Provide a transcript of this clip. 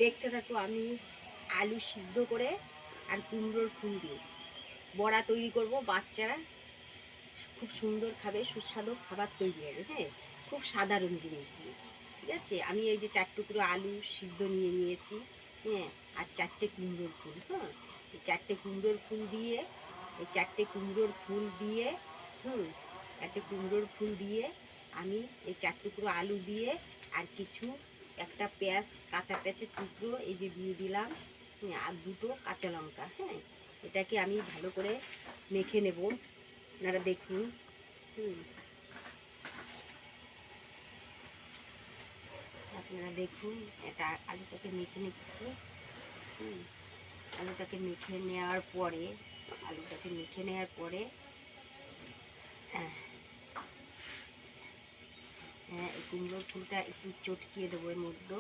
দেখতে থাকো। আমি আলু সিদ্ধ করে আর কুমড়োর ফুল দিয়ে বড়া তৈরি করব। বাচ্চারা খুব সুন্দর খাবে, সুস্বাদু খাবার তৈরি হবে। হ্যাঁ, খুব সাধারণ জিনিস দিয়ে। ঠিক আছে, আমি এই যে 4 টুকরো আলু সিদ্ধ নিয়ে নিয়েছি। হ্যাঁ, আর 4টে কুমড়োর ফুল। হ্যাঁ, এই 4টে কুমড়োর ফুল দিয়ে, এই 4টে কুমড়োর ফুল দিয়ে, 4টে কুমড়োর ফুল দিয়ে আমি এই 4 টুকরো আলু দিয়ে আর কিছু একটা পেঁয়াজ, কাঁচা পেঁয়াজের টুকরো এই যে দিয়ে দিলাম। আর 2টো কাঁচা লঙ্কা। হ্যাঁ, এটাকে আমি ভালো করে মেখে নেব। আপনারা দেখুন। আপনারা দেখুন, এটা আলুটাকে মেখে নিচ্ছি। আলুটাকে মেখে নেওয়ার পরে, হ্যাঁ, এই কুমড়োর ফুলটা একটু চটকিয়ে দেবো এর মধ্যে।